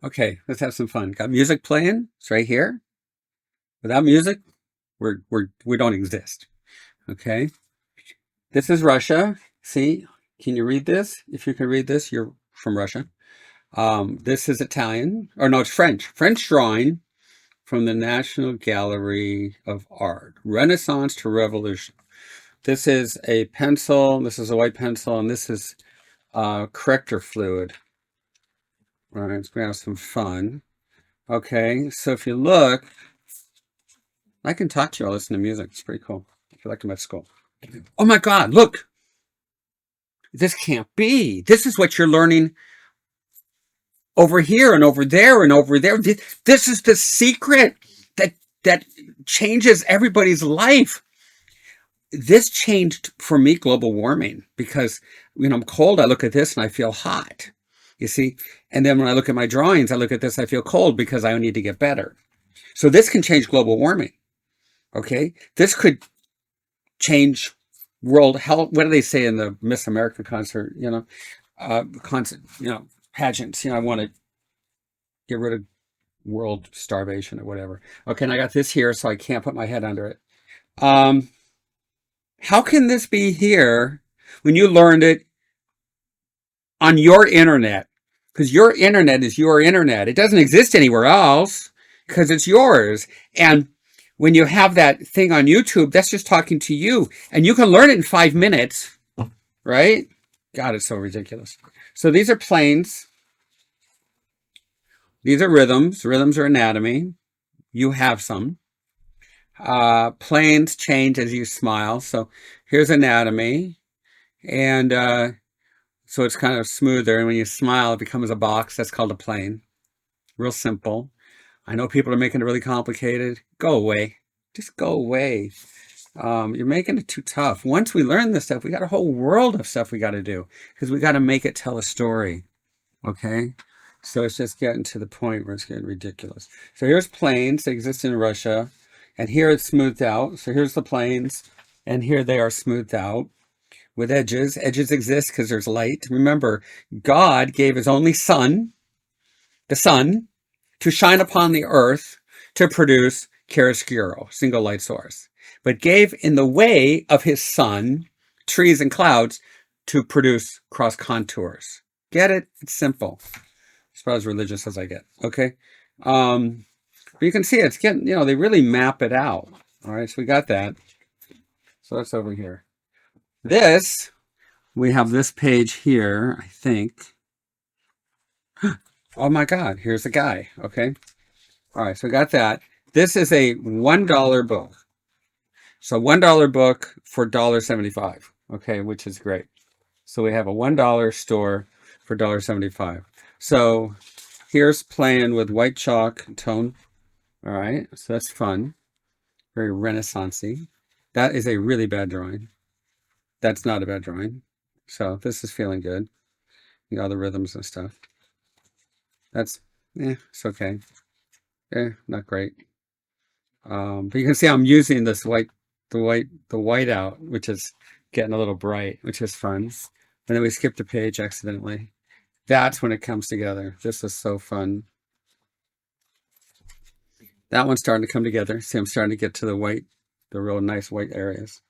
Okay, let's have some fun. Got music playing? It's right here. Without music, we don't exist. Okay. This is Russia. See, can you read this? If you can read this, you're from Russia. This is Italian, or no, it's French. French drawing from the National Gallery of Art, Renaissance to Revolution. This is a pencil. This is a white pencil, and this is corrector fluid. All right, let's go have some fun. Okay, so if you look, I can talk to you. I'll listen to music. It's pretty cool. I feel like I'm at school. Oh my God, look. This can't be. This is what you're learning over here and over there and over there. This is the secret that changes everybody's life. This changed for me global warming because when I'm cold, I look at this and I feel hot. You see? And then when I look at my drawings, I look at this, I feel cold because I need to get better. So this can change global warming. Okay? This could change world health. What do they say in the Miss America concert? Pageants. I want to get rid of world starvation or whatever. Okay, and I got this here, so I can't put my head under it. How can this be here when you learned it on your internet? Because your internet is your internet. It doesn't exist anywhere else because it's yours. And when you have that thing on YouTube, that's just talking to you. And you can learn it in 5 minutes, right? God, it's so ridiculous. So these are planes. These are rhythms. Rhythms are anatomy. You have some. Planes change as you smile. So here's anatomy. And so it's kind of smoother. And when you smile, it becomes a box. That's called a plane. Real simple. I know people are making it really complicated. Go away. Just go away. You're making it too tough. Once we learn this stuff, we got a whole world of stuff we got to do because we got to make it tell a story. Okay? So it's just getting to the point where it's getting ridiculous. So here's planes that exist in Russia. And here it's smoothed out. So here's the planes. And here they are smoothed out with edges. Edges exist because there's light. Remember, God gave his only son, the sun, to shine upon the earth to produce chiaroscuro, single light source, but gave in the way of his sun, trees and clouds, to produce cross contours. Get it? It's simple. As far as religious as I get. Okay. But you can see it's getting, they really map it out. All right. So we got that. So that's over here. This, we have this page here, I think. Oh my God, here's a guy. Okay. All right. So we got that. This is a $1 book. So $1 book for $1.75. Okay. Which is great. So we have a $1 store for $1.75. So here's playing with white chalk tone. All right. So that's fun. Very Renaissance-y. That is a really bad drawing. That's not a bad drawing. So this is feeling good. You got all the rhythms and stuff. That's, it's okay. Not great. But you can see I'm using this the white out, which is getting a little bright, which is fun. And then we skipped a page accidentally. That's when it comes together. This is so fun. That one's starting to come together. See, I'm starting to get to the white, the real nice white areas.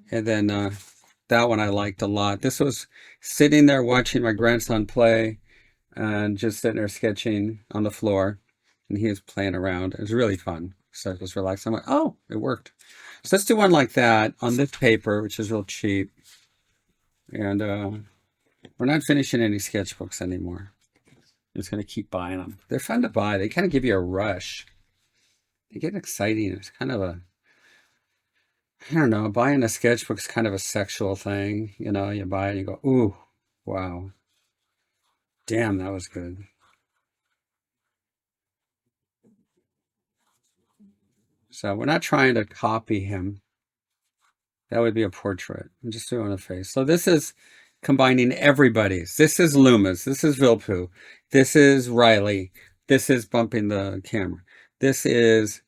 And then that one I liked a lot. This was sitting there watching my grandson play and just sitting there sketching on the floor. And he was playing around. It was really fun. So it was relaxed. I'm like, oh, it worked. So let's do one like that on this paper, which is real cheap. And we're not finishing any sketchbooks anymore. I'm just going to keep buying them. They're fun to buy. They kind of give you a rush. They get exciting. It's kind of a, I don't know, buying a sketchbook is kind of a sexual thing. You buy it and you go, ooh, wow. Damn, that was good. So we're not trying to copy him. That would be a portrait. I'm just doing a face. So this is combining everybody's. This is Luma's. This is Vilpu. This is Riley. This is bumping the camera. This is,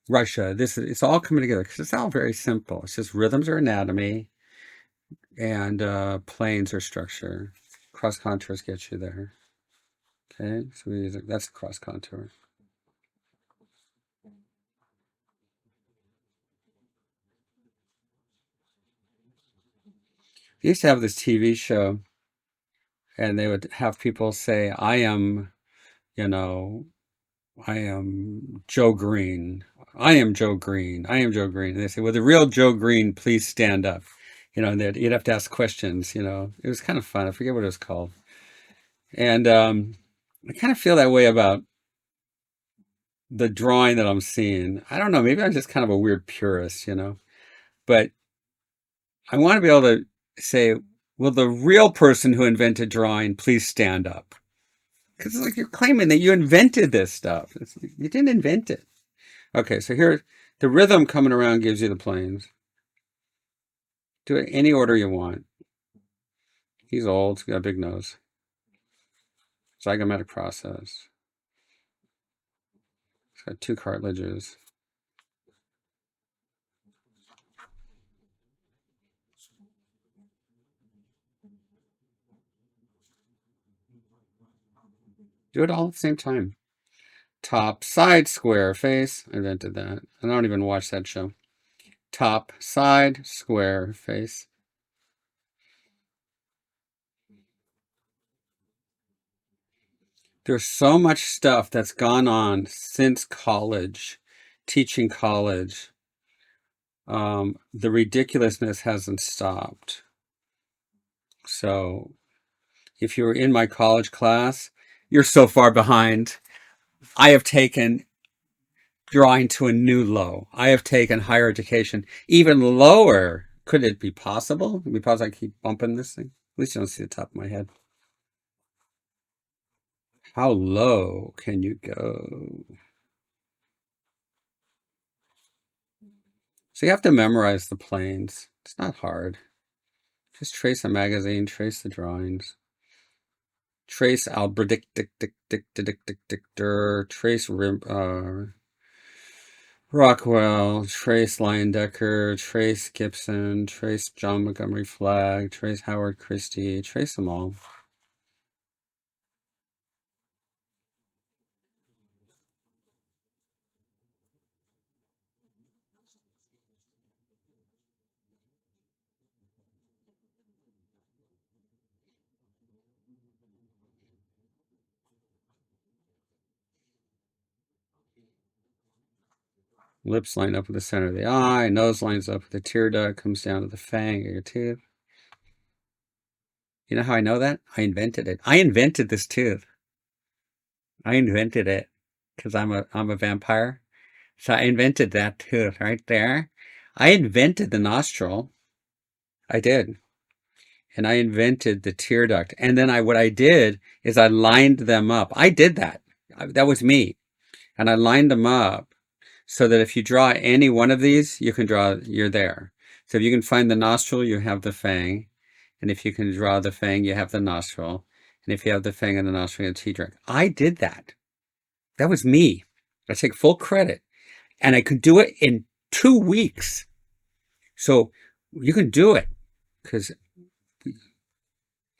Russia. It's all coming together because it's all very simple. It's just rhythms are anatomy and planes are structure. Cross contours get you there. Okay, so that's cross contour. I used to have this TV show, and they would have people say, "I am, you know, I am Joe Green. I am Joe Green. I am Joe Green." And they say, "Well, the real Joe Green, please stand up." And you'd have to ask questions. It was kind of fun. I forget what it was called. And I kind of feel that way about the drawing that I'm seeing. I don't know. Maybe I'm just kind of a weird purist. But I want to be able to say, "Will the real person who invented drawing please stand up?" Because it's like you're claiming that you invented this stuff. You didn't invent it. Okay, so here, the rhythm coming around gives you the planes. Do it any order you want. He's old. He's got a big nose. Zygomatic process. He's got two cartilages. Do it all at the same time. Top, side, square, face. I invented that. I don't even watch that show. Top, side, square, face. There's so much stuff that's gone on since college, teaching college. The ridiculousness hasn't stopped. So if you're in my college class, you're so far behind. I have taken drawing to a new low. I have taken higher education even lower. Could it be possible? Because I keep bumping this thing. At least you don't see the top of my head. How low can you go? So you have to memorize the planes. It's not hard. Just trace a magazine, trace the drawings. Trace trace Rockwell, trace Leyendecker, trace Gibson, trace John Montgomery Flagg, trace Howard Christie, trace them all. Lips line up with the center of the eye, nose lines up with the tear duct, comes down to the fang of your tooth. You know how I know that? I invented it. I invented this tooth. I invented it because I'm a vampire. So I invented that tooth right there. I invented the nostril. I did. And I invented the tear duct. And then what I did is I lined them up. I did that. That was me. And I lined them up so that if you draw any one of these, you're there. So if you can find the nostril, you have the fang. And if you can draw the fang, you have the nostril. And if you have the fang and the nostril, you have the tear duct. I did that. That was me. I take full credit. And I could do it in 2 weeks. So you can do it because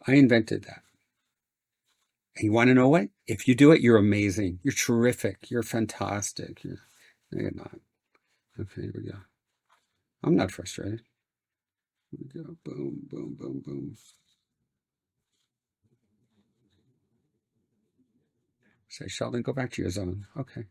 I invented that. And you want to know what? If you do it, you're amazing. You're terrific. You're fantastic. You're not. Okay, here we go. I'm not frustrated. Here we go. Boom, boom, boom, boom. Say, Sheldon, go back to your zone. Okay.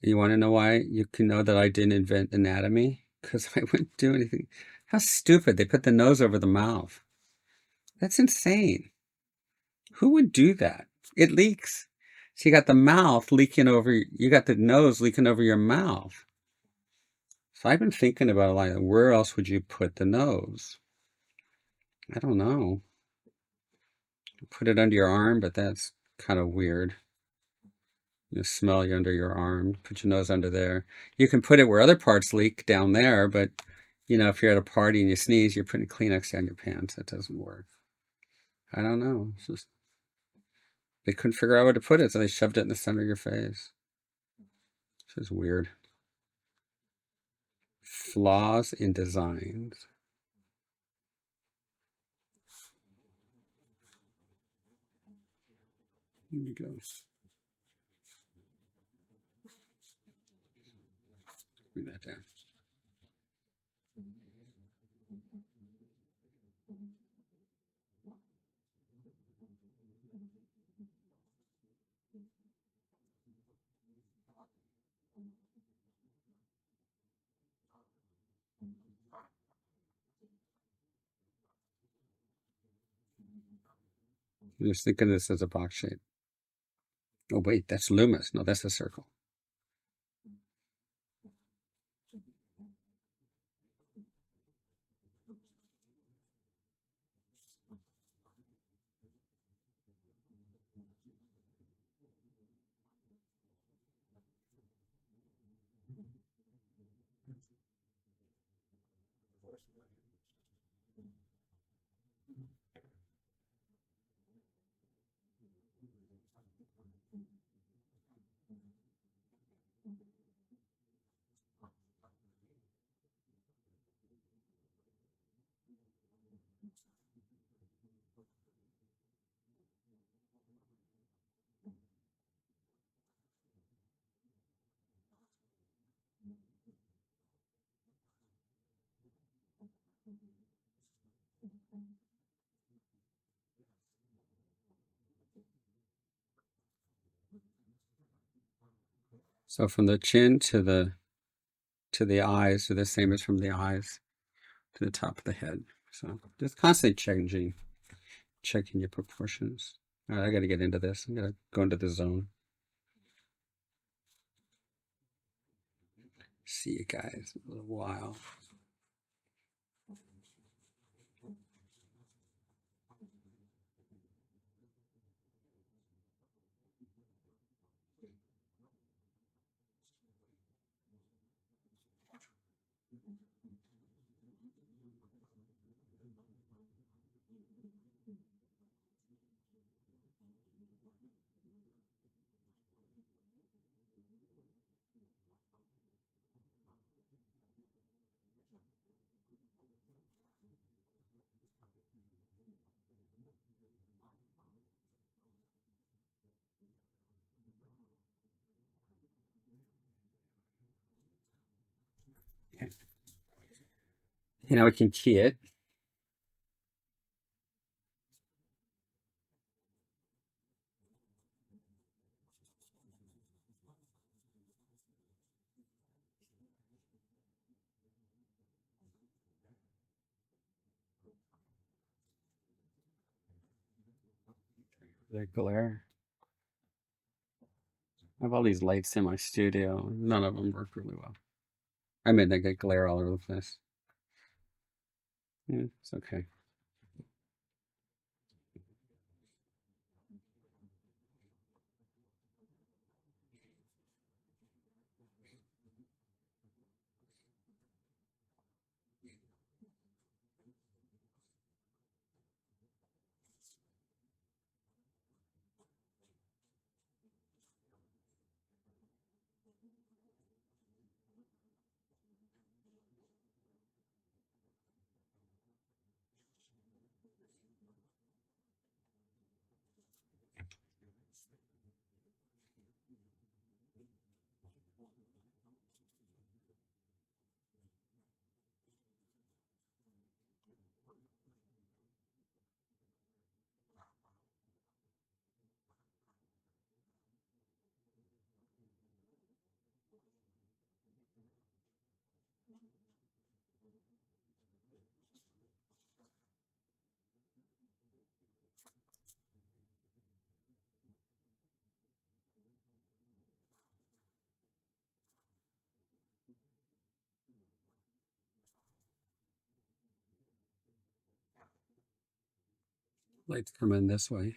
You want to know why you can know that I didn't invent anatomy? Because I wouldn't do anything. How stupid. They put the nose over the mouth. That's insane. Who would do that? It leaks. So you got the mouth leaking over, you got the nose leaking over your mouth. So I've been thinking about like, where else would you put the nose? I don't know. Put it under your arm, but that's kind of weird. You smell you under your arm. Put your nose under there. You can put it where other parts leak down there, but if you're at a party and you sneeze, you're putting Kleenex down your pants. That doesn't work. I don't know. It's just they couldn't figure out where to put it, so they shoved it in the center of your face. This is weird. Flaws in designs. Here we go. Bring that down. I'm just thinking this as a box shape. Oh, wait, that's Loomis. No, that's a circle. So from the chin to the eyes are the same as from the eyes to the top of the head. So just constantly checking your proportions. All right, I got to get into this. I got to go into the zone. See you guys in a little while. Okay. Now we can key it. The glare. I have all these lights in my studio. None of them work really well. I mean, they get glare all over the place. Yeah, it's okay. Lights come in this way.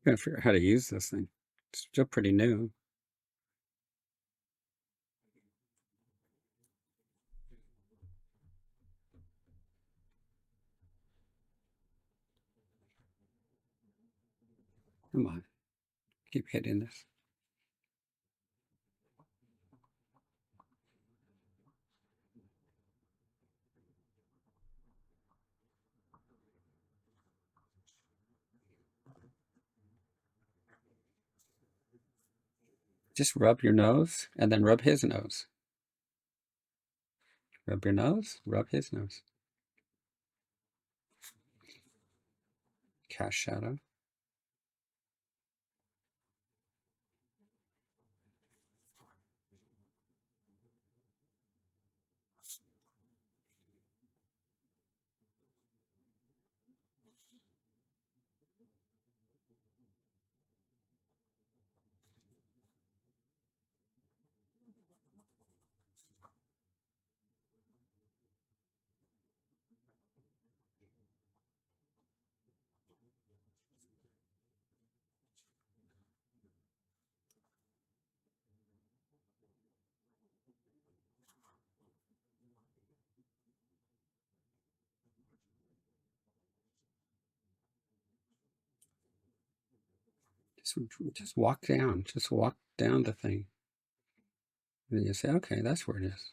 Gotta figure out how to use this thing. It's still pretty new. Come on, keep hitting this. Just rub your nose and then rub his nose. Rub your nose, rub his nose. Cast shadow. Just walk down. Just walk down the thing. And then you say, okay, that's where it is.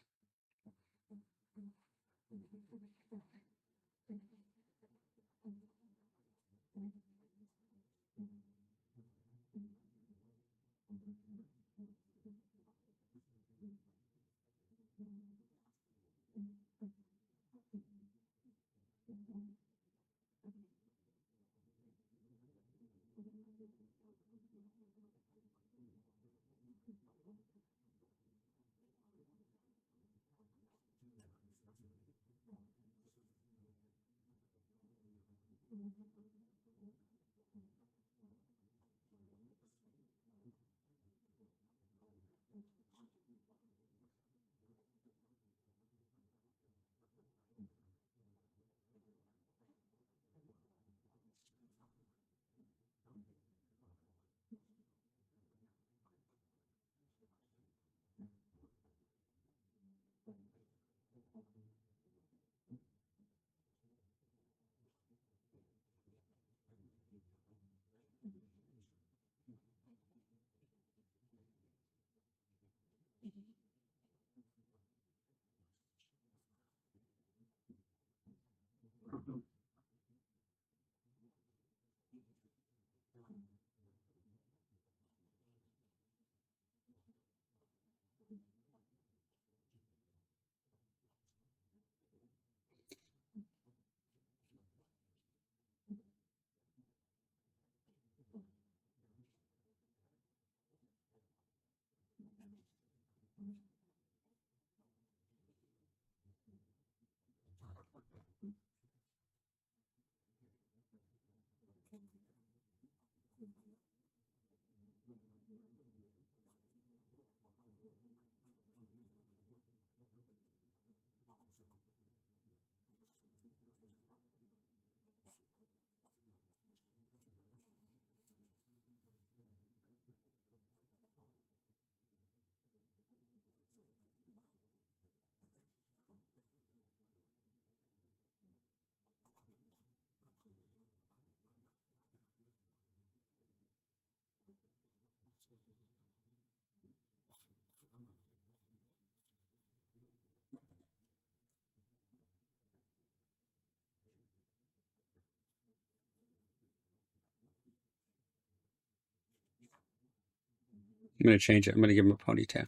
I'm going to change it. I'm going to give him a ponytail.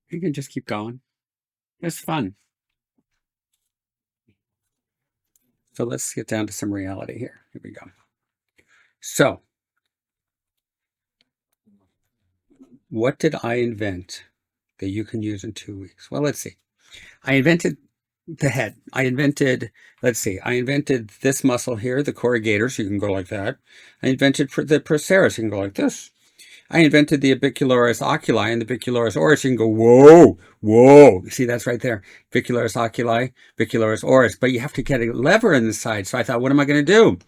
You can just keep going. It's fun. So let's get down to some reality here. Here we go. So, what did I invent that you can use in 2 weeks? Well, let's see. I invented the head. Let's see, I invented this muscle here, the corrugator, so you can go like that. I invented the procerus, you can go like this. I invented the orbicularis oculi and the orbicularis oris. You can go, whoa, whoa. See, that's right there. Orbicularis oculi, orbicularis oris. But you have to get a lever in the side. So I thought, what am I going to do?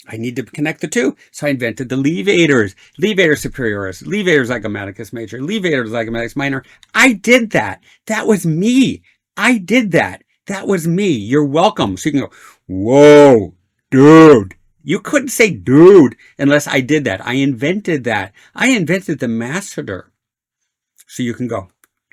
I need to connect the two. So I invented the levators. Levator superioris, levator zygomaticus major, levator zygomaticus minor. I did that. That was me. I did that. That was me. You're welcome. So you can go, whoa, dude. You couldn't say dude unless I did that. I invented that. I invented the masseter. So you can go.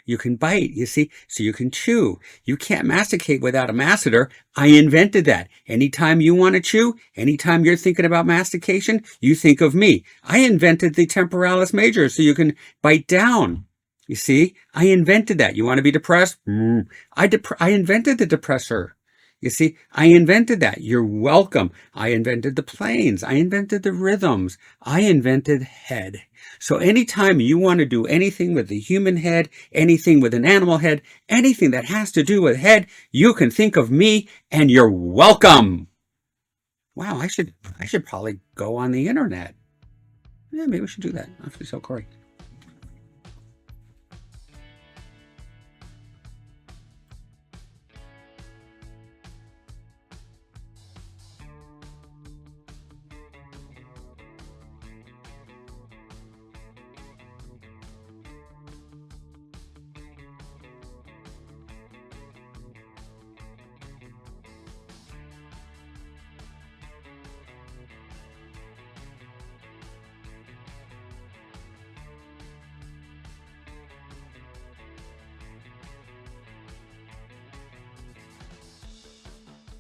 You can bite, you see? So you can chew. You can't masticate without a masseter. I invented that. Anytime you want to chew, anytime you're thinking about mastication, you think of me. I invented the temporalis major so you can bite down. You see? I invented that. You want to be depressed? I invented the depressor. You see, I invented that. You're welcome. I invented the planes. I invented the rhythms. I invented head. So anytime you want to do anything with the human head, anything with an animal head, anything that has to do with head, you can think of me and you're welcome. Wow, I should probably go on the internet. Yeah, maybe we should do that. I have to tell Corey.